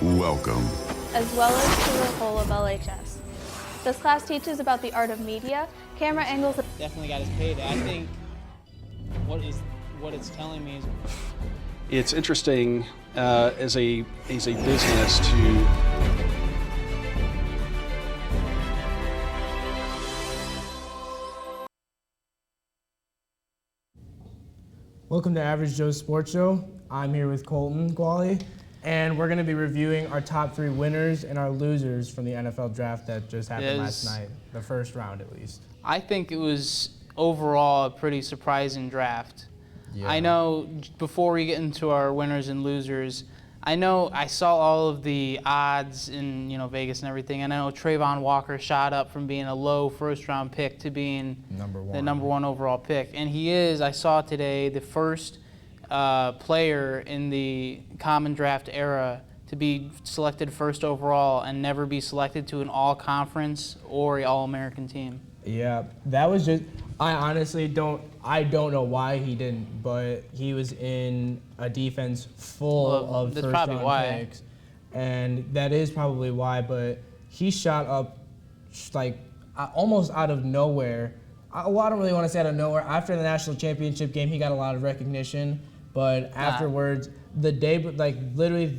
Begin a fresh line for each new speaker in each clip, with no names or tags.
Welcome.
As well as to the whole of LHS. This class teaches about the art of media, camera angles.
Definitely got his payday. I think what it's telling me is
it's interesting as a business to
Welcome to Average Joe's Sports Show. I'm here with Colton Gwally, and we're going to be reviewing our top 3 winners and our losers from the NFL draft that just happened last night, the first round at least.
I think it was overall a pretty surprising draft.
Yeah.
I know before we get into our winners and losers, I know I saw all of the odds in Vegas and everything, and I know Trayvon Walker shot up from being a low first-round pick to being the number one overall pick. And he is, I saw today, the first player in the common draft era to be selected first overall and never be selected to an all-conference or all-American team.
Yeah, that was just, I honestly don't know why he didn't, but he was in a defense full of first-round picks, and that is probably why, but he shot up like almost out of nowhere. Well, I don't really want to say out of nowhere. After the national championship game, he got a lot of recognition, but afterwards, the day, like literally,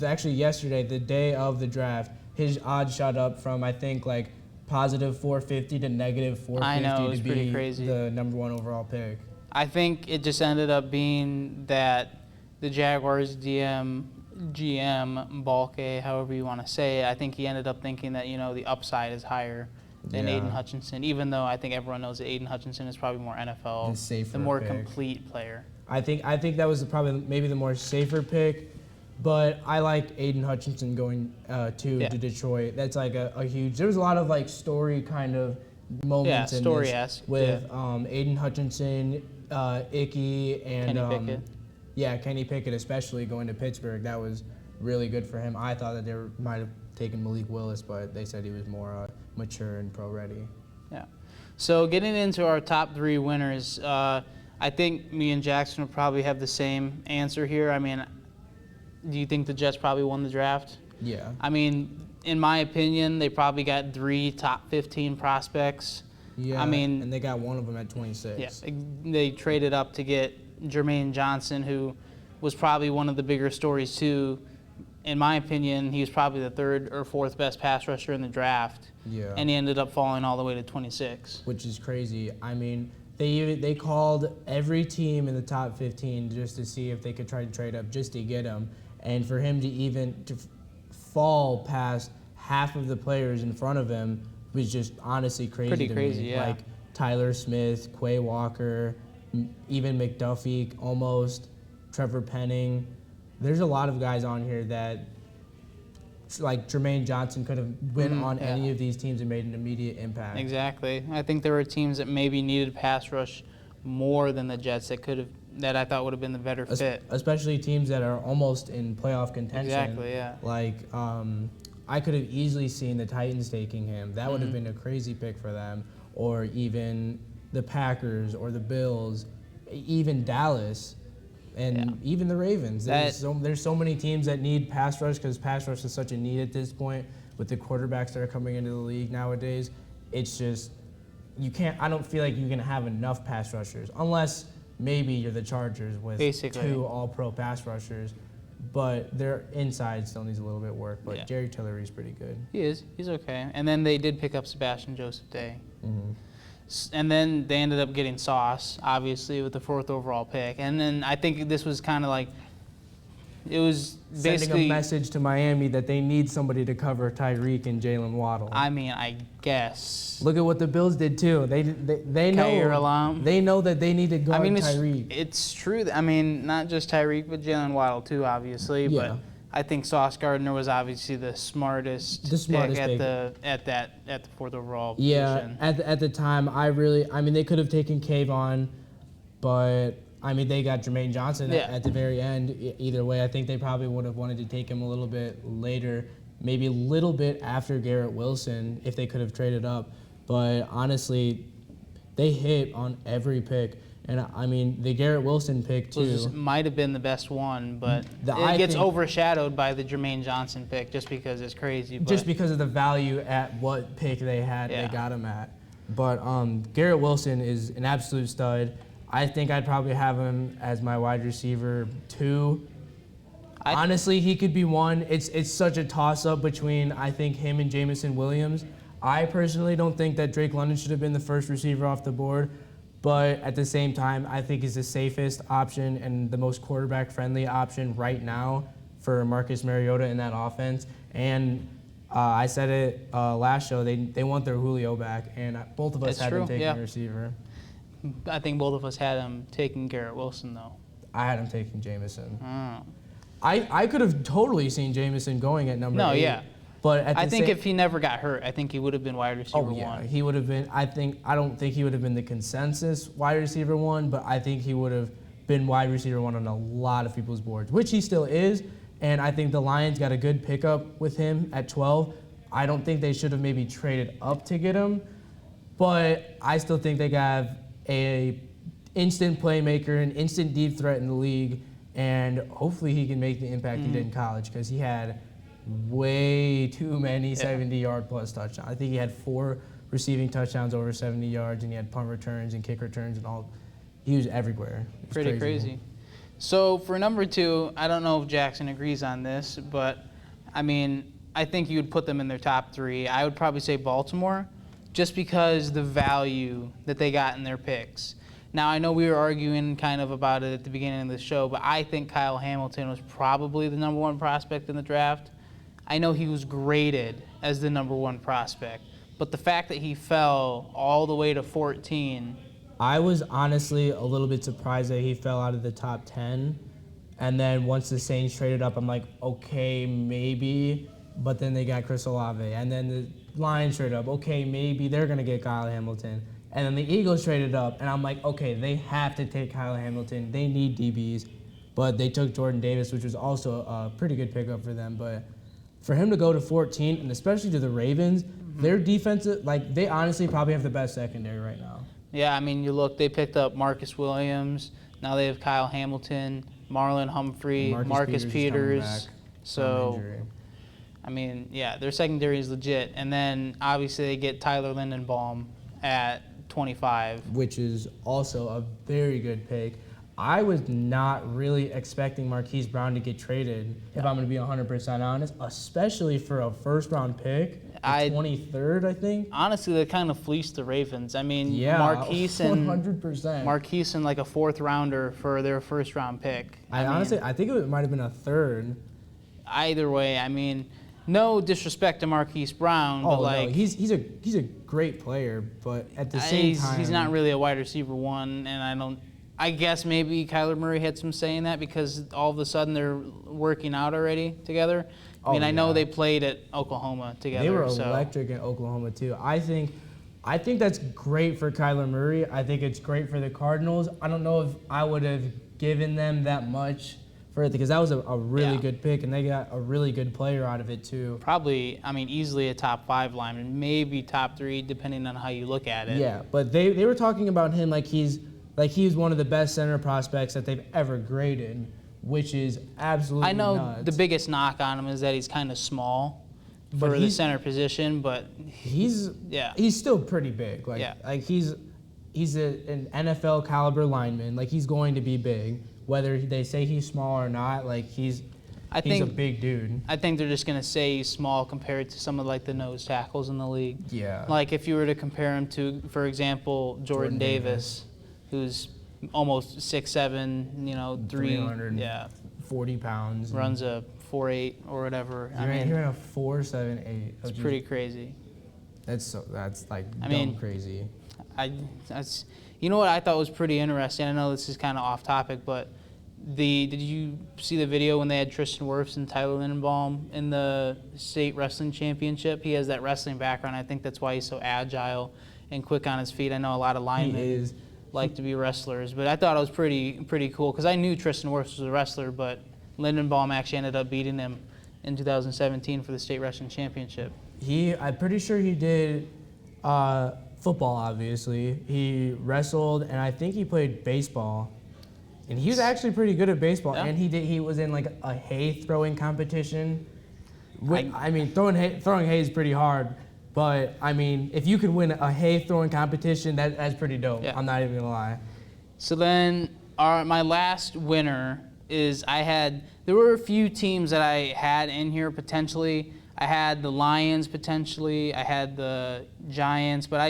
actually yesterday, the day of the draft, his odds shot up from, I think, like, positive 450 to negative 450
I know, it was
to
pretty
be
crazy.
The number one overall pick.
I think it just ended up being that the Jaguars GM, Balke, however you want to say it, I think he ended up thinking that, the upside is higher than Aiden Hutchinson, even though I think everyone knows that Aiden Hutchinson is probably more NFL, the more complete player.
I think that was probably maybe the more safer pick. But I liked Aiden Hutchinson going to Detroit. That's like a huge. There was a lot of like story kind of moments in this with Aiden Hutchinson, Icky, and Kenny Pickett especially going to Pittsburgh. That was really good for him. I thought that they might have taken Malik Willis, but they said he was more mature and pro ready.
Yeah. So getting into our top 3 winners, I think me and Jackson will probably have the same answer here. I mean, do you think the Jets probably won the draft?
Yeah.
I mean, in my opinion, they probably got 3 top 15 prospects.
Yeah,
I mean,
and they got one of them at 26.
Yeah, they traded up to get Jermaine Johnson, who was probably one of the bigger stories too. In my opinion, he was probably the 3rd or 4th best pass rusher in the draft.
Yeah.
And he ended up falling all the way to 26.
Which is crazy. I mean, they called every team in the top 15 just to see if they could try to trade up just to get him. And for him to fall past half of the players in front of him was just honestly crazy.
Pretty
to
crazy,
me.
yeah.
Like Tyler Smith, Quay Walker, even McDuffie almost, Trevor Penning. There's a lot of guys on here that, like Jermaine Johnson, could have went on any of these teams and made an immediate impact.
Exactly. I think there were teams that maybe needed pass rush more than the Jets that I thought would have been the better fit.
Especially teams that are almost in playoff contention.
Exactly, yeah.
Like, I could have easily seen the Titans taking him. That would have been a crazy pick for them. Or even the Packers or the Bills, even Dallas, and even the Ravens. There's so many teams that need pass rush because pass rush is such a need at this point with the quarterbacks that are coming into the league nowadays. It's just, I don't feel like you're going to have enough pass rushers unless maybe you're the Chargers with 2 all-pro pass rushers, but their inside still needs a little bit of work. But Jerry Tillery's pretty good.
He is. He's okay. And then they did pick up Sebastian Joseph Day. And then they ended up getting Sauce, obviously, with the 4th overall pick. And then I think this was kind of like, it was basically
sending a message to Miami that they need somebody to cover Tyreek and Jalen Waddle.
I mean, I guess.
Look at what the Bills did too. They know that they need to guard Tyreek.
It's true. Not just Tyreek, but Jalen Waddle too, obviously.
Yeah.
But I think Sauce Gardner was obviously the smartest pick at the 4th overall position.
At the time, they could have taken Kayvon, but they got Jermaine Johnson at the very end. Either way, I think they probably would have wanted to take him a little bit later, maybe a little bit after Garrett Wilson if they could have traded up. But honestly, they hit on every pick. And I mean, the Garrett Wilson pick too.
Might have been the best one, but
I
it gets
think-
overshadowed by the Jermaine Johnson pick just because it's crazy. But
Just because of the value at what pick they had,
Yeah.
they got him at. But Garrett Wilson is an absolute stud. I think I'd probably have him as my wide receiver 2. Honestly, he could be 1. It's such a toss-up between, I think, him and Jamison Williams. I personally don't think that Drake London should have been the first receiver off the board, but at the same time, I think he's the safest option and the most quarterback-friendly option right now for Marcus Mariota in that offense. And I said it last show, they want their Julio back, and both of us
That's
had
true,
them taking
yeah.
a receiver.
I think both of us had him taking Garrett Wilson, though.
I had him taking Jamison.
Oh.
I could have totally seen Jamison going at number 8.
Yeah.
But at the
I think
same,
if he never got hurt, I think he would have been wide receiver
oh yeah,
1.
he would have been. I don't think he would have been the consensus wide receiver 1, but I think he would have been wide receiver 1 on a lot of people's boards, which he still is. And I think the Lions got a good pickup with him at 12. I don't think they should have maybe traded up to get him, but I still think they have a instant playmaker, an instant deep threat in the league, and hopefully he can make the impact he did in college because he had way too many 70-yard plus touchdowns. I think he had 4 receiving touchdowns over 70 yards, and he had punt returns and kick returns and all. He was everywhere. It was
Pretty crazy. So for number 2, I don't know if Jackson agrees on this, but I mean, I think you would put them in their top 3. I would probably say Baltimore, just because the value that they got in their picks. Now, I know we were arguing kind of about it at the beginning of the show, but I think Kyle Hamilton was probably the number 1 prospect in the draft. I know he was graded as the number 1 prospect, but the fact that he fell all the way to 14.
I was honestly a little bit surprised that he fell out of the top 10. And then once the Saints traded up, I'm like, okay, maybe. But then they got Chris Olave. And then the Lions traded up. Okay, maybe they're going to get Kyle Hamilton. And then the Eagles traded up. And I'm like, okay, they have to take Kyle Hamilton. They need DBs. But they took Jordan Davis, which was also a pretty good pickup for them. But for him to go to 14, and especially to the Ravens, their defensive, like, they honestly probably have the best secondary right now.
Yeah, I mean, you look, they picked up Marcus Williams. Now they have Kyle Hamilton, Marlon Humphrey, Marcus Peters. So, I mean, yeah, their secondary is legit. And then, obviously, they get Tyler Lindenbaum at 25.
Which is also a very good pick. I was not really expecting Marquise Brown to get traded, if I'm going to be 100% honest, especially for a first-round pick, 23rd, I think.
Honestly, they kind of fleeced the Ravens. I mean,
Yeah,
Marquise
100%.
Marquise and like a 4th rounder for their first-round pick.
Honestly, I think it might have been a 3rd.
Either way, I mean, no disrespect to Marquise Brown, but like
no, he's a great player, but at the same time,
he's not really a wide receiver 1, and I guess maybe Kyler Murray had some say in that because all of a sudden they're working out already together. I mean, I know they played at Oklahoma together.
They were electric in Oklahoma too. I think that's great for Kyler Murray. I think it's great for the Cardinals. I don't know if I would have given them that much for it because that was a really good pick, and they got a really good player out of it too.
Probably, I mean, easily a top 5 lineman, maybe top 3, depending on how you look at it.
Yeah, but they were talking about him like he's one of the best center prospects that they've ever graded, which is absolutely
I know
nuts.
the biggest knock on him is that he's kind of small for the center position, but
he's still pretty big. Like he's an NFL caliber lineman. Like he's going to be big, whether they say he's small or not. Like he's a big dude.
I think they're just gonna say he's small compared to some of like the nose tackles in the league.
Yeah.
Like if you were to compare him to, for example, Jordan Davis, who's almost 6'7",
340 pounds.
Runs a 4.8 or whatever.
You're in a 4.78.
It's pretty crazy.
That's like dumb crazy.
You know what I thought was pretty interesting? I know this is kind of off topic, but did you see the video when they had Tristan Wirfs and Tyler Lindenbaum in the state wrestling championship? He has that wrestling background. I think that's why he's so agile and quick on his feet. I know a lot of linemen like to be wrestlers, but I thought it was pretty cool because I knew Tristan Wirfs was a wrestler, but Lindenbaum actually ended up beating him in 2017 for the state wrestling championship.
I'm pretty sure he did football, obviously. He wrestled, and I think he played baseball. And he was actually pretty good at baseball.
Yeah.
And he was in like a hay throwing competition. I mean, throwing hay is pretty hard. But, I mean, if you could win a hay throwing competition, that's pretty dope.
Yeah.
I'm not even going to lie.
So then my last winner is there were a few teams that I had in here potentially. I had the Lions potentially. I had the Giants. But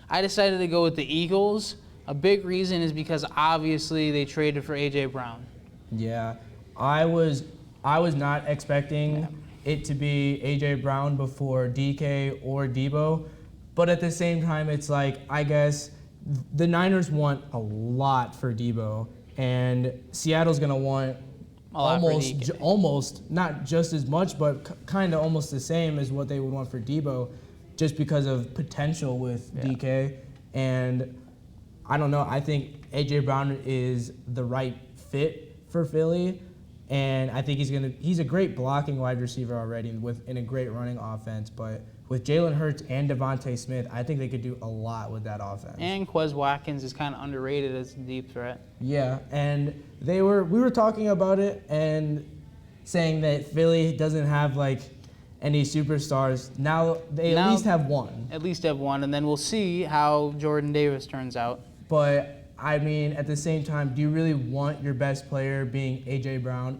I decided to go with the Eagles. A big reason is because obviously they traded for A.J. Brown.
Yeah. I was not expecting it to be A.J. Brown before DK or Debo. But at the same time, it's like, I guess the Niners want a lot for Debo. And Seattle's going to want almost, not just as much, but kind of almost the same as what they would want for Debo, just because of potential with DK. And I don't know, I think A.J. Brown is the right fit for Philly. And I think he's a great blocking wide receiver already in a great running offense. But with Jalen Hurts and Devontae Smith, I think they could do a lot with that offense.
And Quez Watkins is kind of underrated as a deep threat.
Yeah, and we were talking about it and saying that Philly doesn't have like any superstars. Now they at least have one.
At least have one, and then we'll see how Jordan Davis turns out.
But I mean, at the same time, do you really want your best player being A.J. Brown?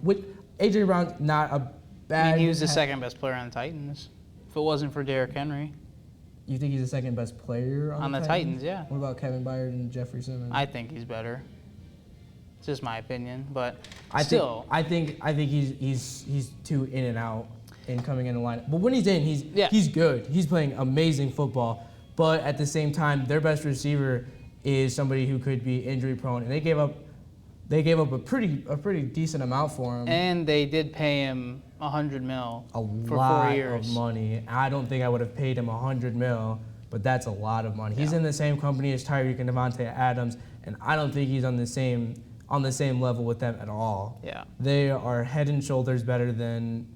A.J. Brown's not a bad...
He was the second best player on the Titans. If it wasn't for Derrick Henry.
You think he's the second best player on
the Titans? Yeah.
What about Kevin Byard and Jeffrey Simmons?
I think he's better. It's just my opinion, but
I
still.
I think he's too in and out in coming in the lineup. But when he's in, he's good. He's playing amazing football. But at the same time, their best receiver is somebody who could be injury prone, and they gave up a pretty decent amount for him.
And they did pay him $100 million for 4 years.
Of money. I don't think I would have paid him $100 million, but that's a lot of money. He's in the same company as Tyreek and Devontae Adams, and I don't think he's on the same level with them at all.
Yeah.
They are head and shoulders better than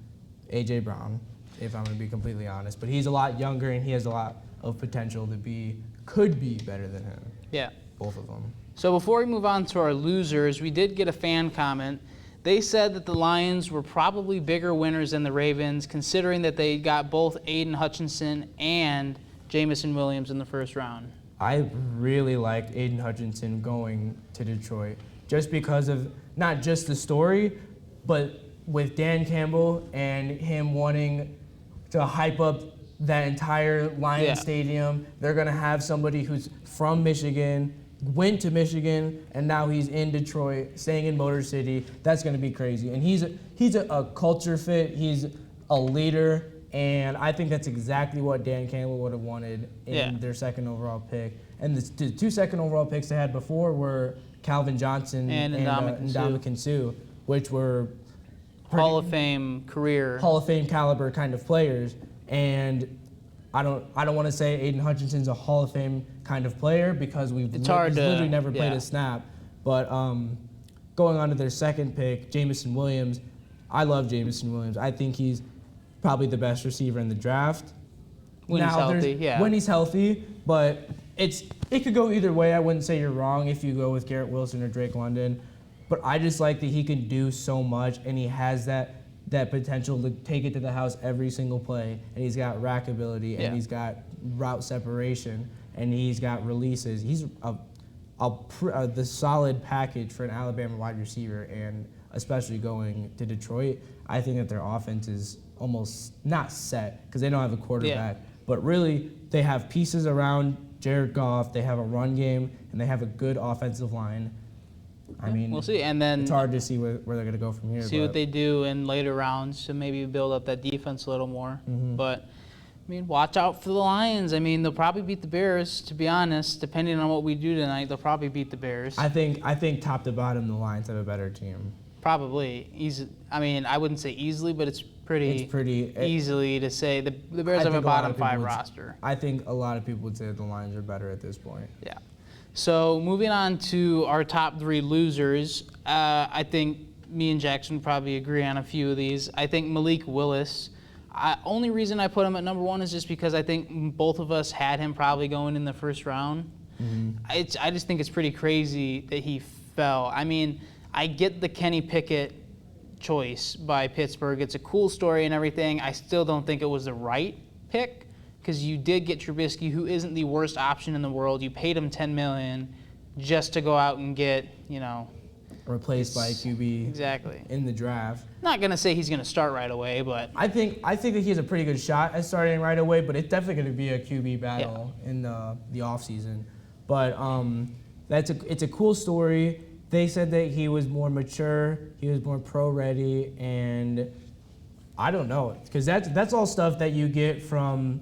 A.J. Brown, if I'm going to be completely honest. But he's a lot younger, and he has a lot of potential could be better than him.
Yeah.
Both of them.
So before we move on to our losers, we did get a fan comment. They said that the Lions were probably bigger winners than the Ravens, considering that they got both Aiden Hutchinson and Jamison Williams in the first round.
I really liked Aiden Hutchinson going to Detroit, just because of not just the story, but with Dan Campbell and him wanting to hype up that entire Lions Stadium. They're going to have somebody who's from Michigan, went to Michigan, and now he's in Detroit, staying in Motor City. That's going to be crazy. And he's a culture fit. He's a leader, and I think that's exactly what Dan Campbell would have wanted in their second overall pick. And the 2 second overall picks they had before were Calvin Johnson and Ndamukong Suh, which were
Hall of Fame
caliber kind of players. And I don't want to say Aiden Hutchinson's a Hall of Fame kind of player because he's literally never played a snap. But going on to their second pick, Jamison Williams, I love Jamison Williams. I think he's probably the best receiver in the draft.
When he's healthy,
When he's healthy, but it could go either way. I wouldn't say you're wrong if you go with Garrett Wilson or Drake London. But I just like that he can do so much, and he has that potential to take it to the house every single play. And he's got rack ability, and he's got route separation, and he's got releases. He's the solid package for an Alabama wide receiver, and especially going to Detroit. I think that their offense is almost not set because they don't have a quarterback. But really, they have pieces around Jared Goff. They have a run game, and they have a good offensive line. I mean,
we'll see. And then
it's hard to see where they're going to go from here.
See what they do in later rounds to maybe build up that defense a little more.
Mm-hmm.
But, I mean, watch out for the Lions. I mean, they'll probably beat the Bears, to be honest. Depending on what we do tonight, they'll probably beat the Bears.
I think top to bottom, the Lions have a better team.
Probably. I mean, I wouldn't say easily, but it's pretty easily to say. The Bears have a bottom 5 roster.
I think a lot of people would say that the Lions are better at this point.
Yeah. So moving on to our top 3 losers, I think me and Jackson probably agree on a few of these. I think Malik Willis Only reason I put him at number 1 is just because I think both of us had him probably going in the first round. I just think it's pretty crazy that he fell. I mean, I get the Kenny Pickett choice by Pittsburgh. It's a cool story and everything. I still don't think it was the right pick because you did get Trubisky, who isn't the worst option in the world. You paid him $10 million just to go out and get,
replaced by a QB
exactly
in the draft.
Not gonna say he's gonna start right away, but
I think that he has a pretty good shot at starting right away, but it's definitely going to be a QB battle in the offseason. But it's a cool story. They said that he was more mature, he was more pro-ready, and I don't know, because that's all stuff that you get from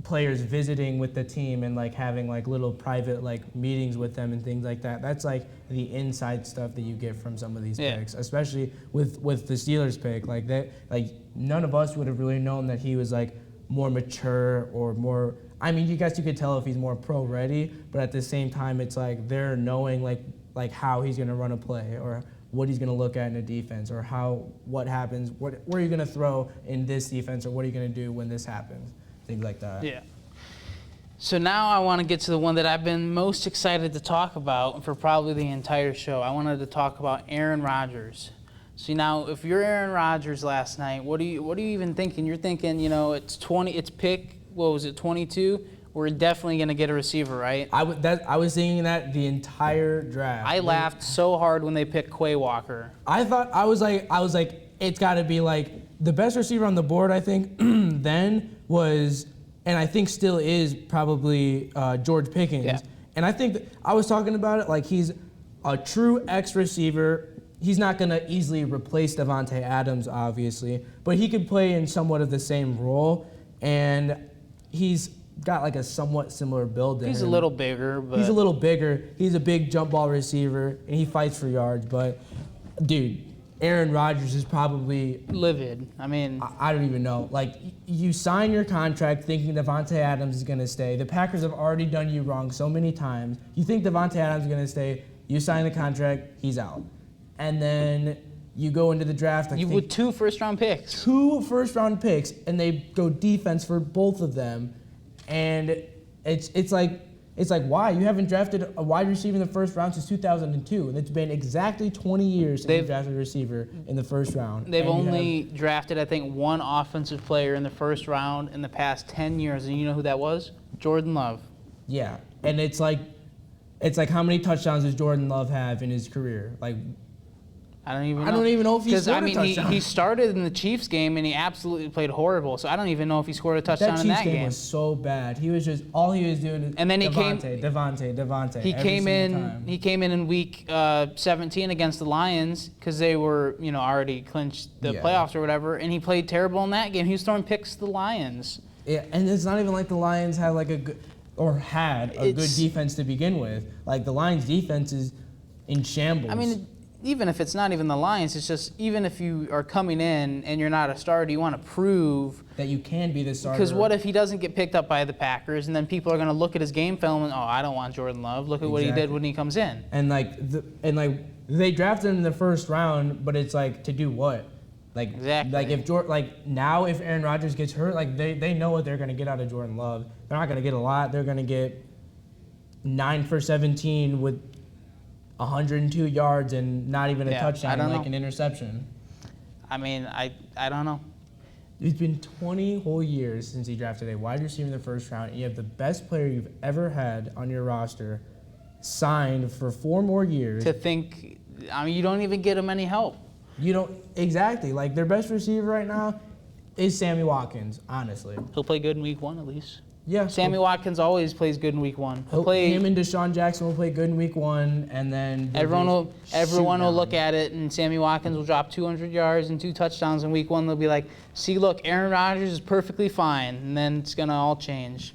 players visiting with the team and like having like little private like meetings with them and things like that. That's like the inside stuff that you get from some of these picks, especially with the Steelers pick. Like that, like none of us would have really known that he was like more mature or more. I mean, you guess you could tell if he's more pro-ready, but at the same time, it's like they're knowing like how he's gonna run a play or what he's gonna look at in a defense or what happens, where are you gonna throw in this defense or what are you gonna do when this happens, things like that.
Yeah. So now I want to get to the one that I've been most excited to talk about for probably the entire show. I wanted to talk about Aaron Rodgers. See, now if you're Aaron Rodgers last night, what are you even thinking? You're thinking, it's pick, what was it, 22? We're definitely going to get a receiver, right?
I was thinking that the entire draft.
I laughed so hard when they picked Quay Walker.
I was like, it's got to be like the best receiver on the board. I think then was, and I think still is probably George Pickens.
Yeah.
And I think I was talking about it like he's a true X receiver. He's not going to easily replace Davante Adams, obviously, but he could play in somewhat of the same role, and he's got like a somewhat similar build to him.
He's a little bigger, but...
He's a little bigger. He's a big jump ball receiver, and he fights for yards. But, dude, Aaron Rodgers is probably...
livid. I mean...
I don't even know. Like, you sign your contract thinking Davante Adams is going to stay. The Packers have already done you wrong so many times. You think Davante Adams is going to stay. You sign the contract. He's out. And then you go into the draft.
With 2 first-round picks.
2 first-round picks, and they go defense for both of them. And it's like why? You haven't drafted a wide receiver in the first round since 2002, and it's been exactly 20 years since you drafted a receiver in the first round.
They've only drafted, I think, 1 offensive player in the first round in the past 10 years, and you know who that was? Jordan Love.
Yeah, and it's like how many touchdowns does Jordan Love have in his career? Like,
I don't even
know if he scored a touchdown.
He started in the Chiefs game and he absolutely played horrible. So I don't even know if he scored a touchdown in that game.
That Chiefs game was so bad. He was just all he was doing is
and then
Devontae.
He came in week 17 against the Lions because they were already clinched the playoffs or whatever, and he played terrible in that game. He was throwing picks to the Lions.
Yeah, and it's not even like the Lions had had a good defense to begin with. Like the Lions' defense is in shambles.
I mean, even if it's not even the Lions, it's just even if you are coming in and you're not a starter, you want to prove
that you can be the starter.
Because what if he doesn't get picked up by the Packers, and then people are going to look at his game film and, I don't want Jordan Love. Look at what he did when he comes in.
And they drafted him in the first round, but it's like to do what? Like
exactly.
Like if Aaron Rodgers gets hurt, like they know what they're going to get out of Jordan Love. They're not going to get a lot. They're going to get 9 for 17 with 102 yards and not even a touchdown, an interception.
I mean, I don't know.
It's been 20 whole years since he drafted a wide receiver in the first round, and you have the best player you've ever had on your roster signed for 4 more years.
To think, you don't even get him any help.
You don't, exactly. Like, their best receiver right now is Sammy Watkins, honestly.
He'll play good in week 1 at least.
Yeah.
Sammy Watkins always plays good in week 1.
Him and Deshaun Jackson will play good in week 1, and then
everyone will look at it, and Sammy Watkins will drop 200 yards and 2 touchdowns in week 1. They'll be like, see, look, Aaron Rodgers is perfectly fine, and then it's gonna all change.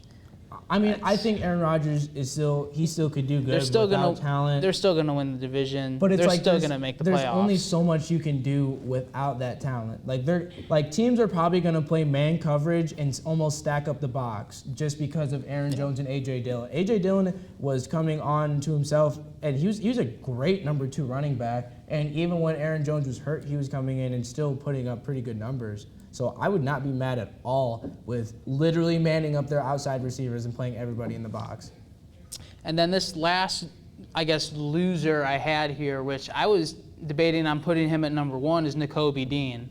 I mean, I think Aaron Rodgers still could do good without talent.
They're still going to win the division.
But
they're still going to make the playoffs.
There's only so much you can do without that talent. Like teams are probably going to play man coverage and almost stack up the box just because of Aaron Jones and A.J. Dillon. A.J. Dillon was coming on to himself, and he was a great number 2 running back. And even when Aaron Jones was hurt, he was coming in and still putting up pretty good numbers. So I would not be mad at all with literally manning up their outside receivers and playing everybody in the box.
And then this last, I guess, loser I had here, which I was debating on putting him at number 1, is Nicoby Dean.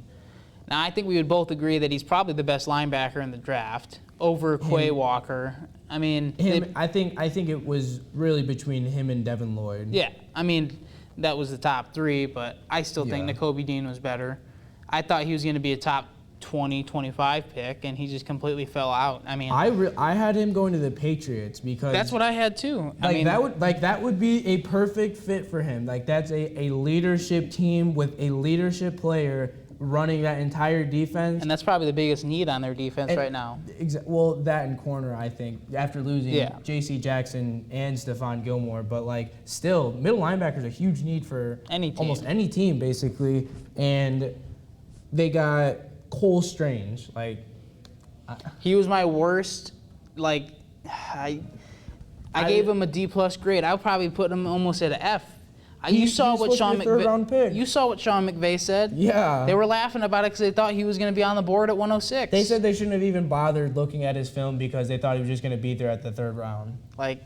Now, I think we would both agree that he's probably the best linebacker in the draft over Quay Walker. I mean,
I think it was really between him and Devin Lloyd.
yeah, I mean, that was the top 3, but I still think
Yeah.
Nicoby Dean was better. I thought he was going to be a top 20, 25 pick, and he just completely fell out. I mean,
I had him going to the Patriots because
that's what I had too. I
like
mean,
that would be a perfect fit for him. Like that's a leadership team with a leadership player running that entire defense.
and that's probably the biggest need on their defense
And-
right now.
Well, that and corner, I think, after losing
Yeah.
J.C. Jackson and Stephon Gilmore. But, like, still, middle linebacker is a huge need for
Any team.
almost any team, basically. And they got Cole Strange. Like,
He was my worst. Like, I gave him a D+ grade. I would probably put him almost at an F. You saw
he's
what
supposed to
Sean
be a third-round pick.
You saw what Sean McVay said.
yeah.
They were laughing about it because they thought he was going to be on the board at 106.
They said they shouldn't have even bothered looking at his film because they thought he was just going to be there at the 3rd round.
Like,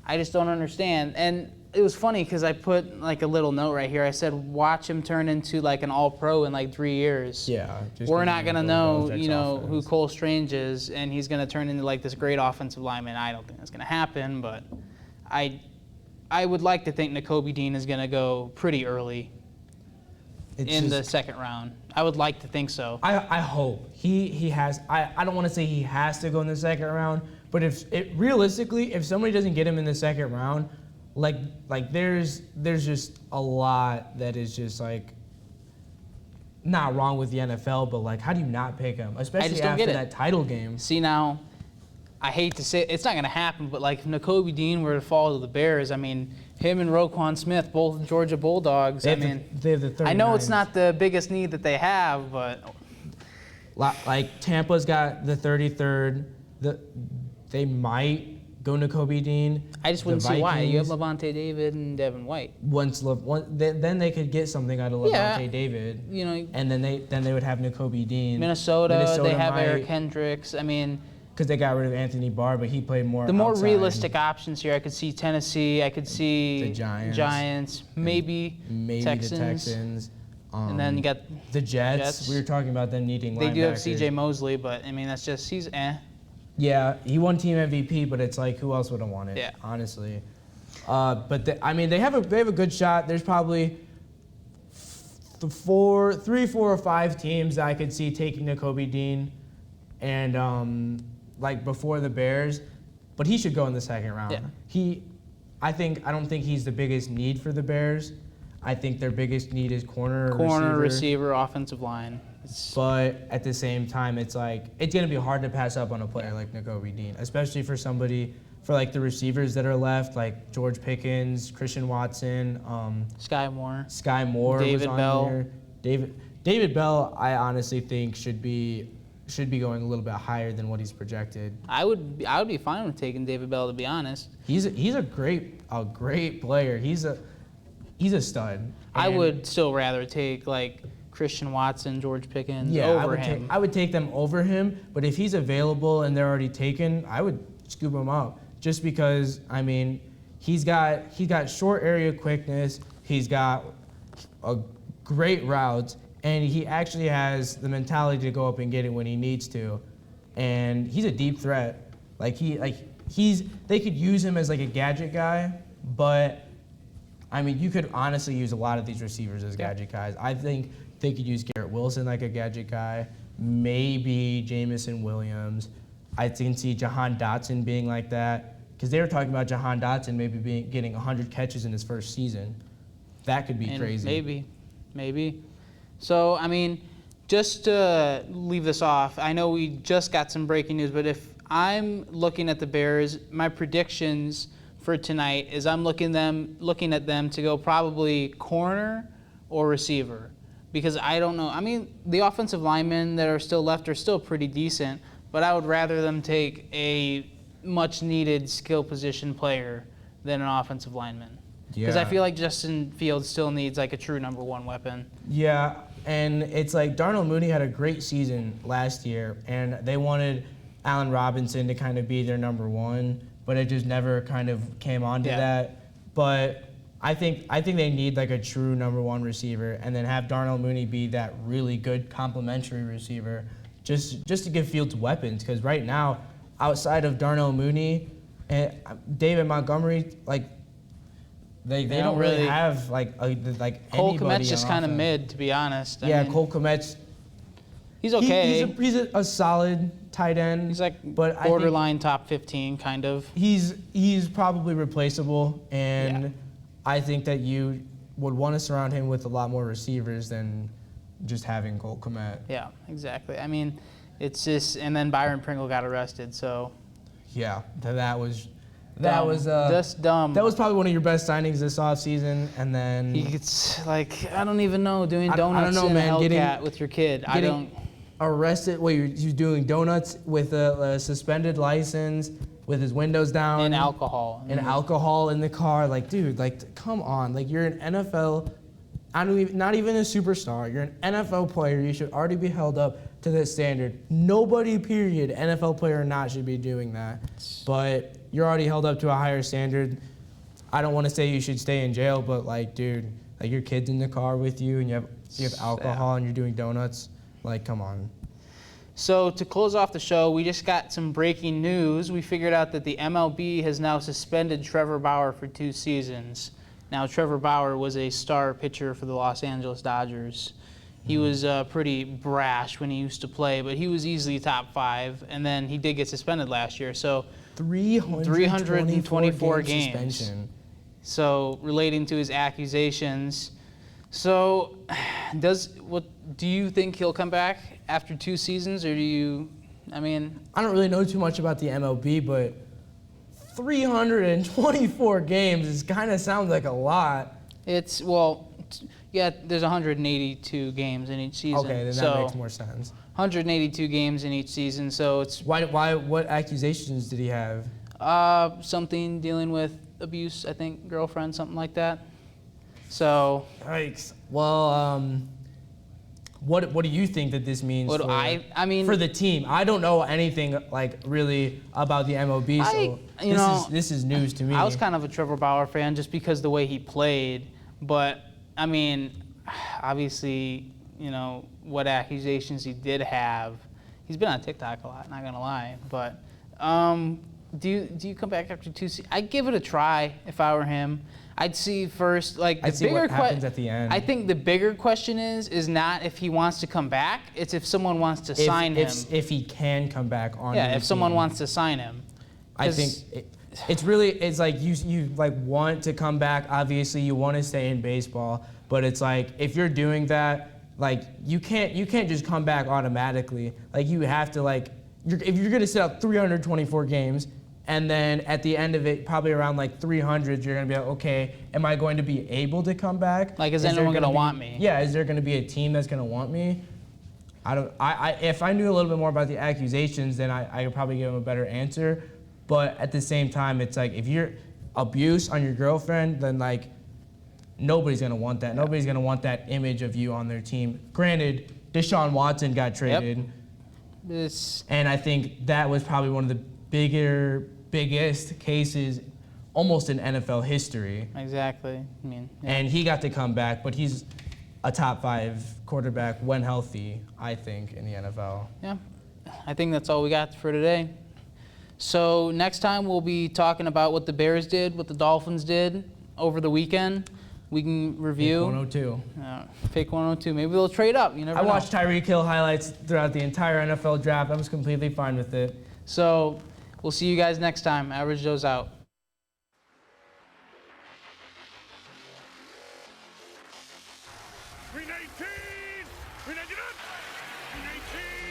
I just don't understand. And it was funny because I put like a little note right here. I said, watch him turn into like an All-Pro in like 3 years.
Yeah.
We're not going to know,
Belichick's
you know, who
offense.
Cole Strange is, and he's going to turn into like this great offensive lineman. I don't think that's going to happen, but I would like to think Nicoby Dean is going to go pretty early
It's
in the
just-
2nd round. I would like to think so.
I hope he has. I don't want to say he has to go in the 2nd round, but realistically, if somebody doesn't get him in the 2nd round, like there's just a lot that is just like not wrong with the NFL, but like how do you not pick him, especially
just don't
after
get it.
that title game?
See, now, I hate to say it's not going to happen, but like if Nicoby Dean were to fall to the Bears, I mean, him and Roquan Smith, both Georgia Bulldogs,
They
I
have the-
mean,
they have the 39s.
I know it's not the biggest need that they have, but
Like Tampa's got the 33rd. They might go Nicoby Dean.
I just
The
wouldn't see why. You have
Vikings,
Levante David and Devin White.
then they could get something out of Levante
Yeah.
David.
You know,
And then they would have Nicoby Dean.
Minnesota they have
might,
Eric Hendricks. I mean,
because they got rid of Anthony Barr, but he played more.
the more
outside.
realistic options here, I could see Tennessee, I could see
The Giants.
maybe
maybe the Texans.
And then you got
the Jets.
Jets.
We were talking about them needing
they do have
linebackers.
C.J. Mosley, but I mean that's just he's
Yeah, he won team MVP, but it's like who else would have won it?
Yeah.
Honestly. But they have a good shot. There's probably 3, 4, or 5 teams that I could see taking Nicoby Dean, and like before the Bears, but he should go in the 2nd round.
Yeah.
I don't think he's the biggest need for the Bears. I think their biggest need is corner,
receiver, offensive line.
But at the same time, it's like it's gonna be hard to pass up on a player like Nicoby Dean, especially for like the receivers that are left, like George Pickens, Christian Watson,
Sky Moore.
Sky Moore,
David
was on
Bell.
there. David Bell, I honestly think should be going a little bit higher than what he's projected.
I would be fine with taking David Bell, to be honest.
He's a great player. He's a stud.
I
And-
would still rather take like Christian Watson, George Pickens
Yeah,
over him.
I would take them over him, but if he's available and they're already taken, I would scoop him up. Just because, I mean, he's got short area quickness, he's got a great routes, and he actually has the mentality to go up and get it when he needs to. And he's a deep threat. They could use him as like a gadget guy, but I mean, you could honestly use a lot of these receivers as gadget guys. I think they could use Garrett Wilson like a gadget guy, maybe Jamison Williams. I can see Jahan Dotson being like that, because they were talking about Jahan Dotson maybe getting 100 catches in his first season. That could be
And
crazy.
Maybe. So, I mean, just to leave this off, I know we just got some breaking news, but if I'm looking at the Bears, my predictions for tonight is I'm looking at them to go probably corner or receiver, because I don't know. I mean, the offensive linemen that are still left are still pretty decent, but I would rather them take a much-needed skill position player than an offensive lineman. Because I feel like Justin Fields still needs like a true number one weapon.
Yeah, and it's like Darnell Mooney had a great season last year, and they wanted Allen Robinson to kind of be their number one, but it just never kind of came onto that. But I think they need like a true number one receiver, and then have Darnell Mooney be that really good complementary receiver, just to give Fields weapons. Because right now, outside of Darnell Mooney and David Montgomery, like they don't really have like
Cole
anybody
Kmet's just kind of mid, to be honest. I mean,
Cole Kmet's
he's okay.
He's a solid tight end.
He's like
but
borderline top 15, kind of.
He's probably replaceable, and I think that you would want to surround him with a lot more receivers than just having Cole Kmet.
Yeah, exactly. I mean, it's just, and then Byron Pringle got arrested, so.
Yeah, that was
just dumb.
That was probably one of your best signings this offseason, and then
It's like, I don't even know, doing donuts
I don't know,
in
man,
a Hellcat with your kid. I don't.
Arrested. Wait, you're doing donuts with a suspended license, with his windows down,
And alcohol.
and alcohol in the car. Like, dude, like, come on. Like, you're an NFL. Not even a superstar. You're an NFL player. You should already be held up to that standard. Nobody, period, NFL player or not, should be doing that. But you're already held up to a higher standard. I don't want to say you should stay in jail, but like, dude, like your kid's in the car with you, and you have alcohol, and you're doing donuts. Like, come on.
So to close off the show, we just got some breaking news. We figured out that the MLB has now suspended Trevor Bauer for 2 seasons. Now, Trevor Bauer was a star pitcher for the Los Angeles Dodgers. He was pretty brash when he used to play, but he was easily top 5, and then he did get suspended last year. So 324 games.
Suspension.
So relating to his accusations. So do you think he'll come back after 2 seasons, or do you, I mean?
I don't really know too much about the MLB, but 324 games kind of sounds like a lot.
There's 182 games in each season.
Okay, then that makes more sense.
182 games in each season, so it's...
What accusations did he have?
Something dealing with abuse, I think, girlfriend, something like that. So...
Yikes. Well, what do you think that this means for the team? I don't know anything like really about the MLB, so this is news to me.
I was kind of a Trevor Bauer fan just because the way he played, but I mean, obviously, what accusations he did have. He's been on TikTok a lot, not gonna lie, but do you come back after 2 seasons? I'd give it a try if I were him. I'd see first, like, the bigger
what happens at the end.
I think the bigger question is not if he wants to come back. It's if someone wants to sign him.
If he can come back on.
Yeah, if someone
team.
wants to sign him.
I think it's like you like want to come back. Obviously, you want to stay in baseball, but it's like if you're doing that, like you can't just come back automatically. Like you have to if you're gonna sit out 324 games. And then at the end of it, probably around like 300, you're gonna be like, okay, am I going to be able to come back?
Like, is anyone gonna want me?
Yeah, is there gonna be a team that's gonna want me? If I knew a little bit more about the accusations, then I could probably give him a better answer. But at the same time, it's like if you're abuse on your girlfriend, then like nobody's gonna want that. Nobody's gonna want that image of you on their team. Granted, Deshaun Watson got traded.
Yep.
And I think that was probably one of the biggest cases almost in NFL history.
Exactly. I mean, yeah.
And he got to come back, but he's a top 5 quarterback when healthy, I think, in the NFL.
Yeah. I think that's all we got for today. So next time we'll be talking about what the Bears did, what the Dolphins did over the weekend. We can review.
Fake 102.
Fake 102. Maybe they'll trade up. You never know.
I watched Tyreek Hill highlights throughout the entire NFL draft. I was completely fine with it.
So we'll see you guys next time. Average Joe's out.
Green 19! Green 19! Green 18!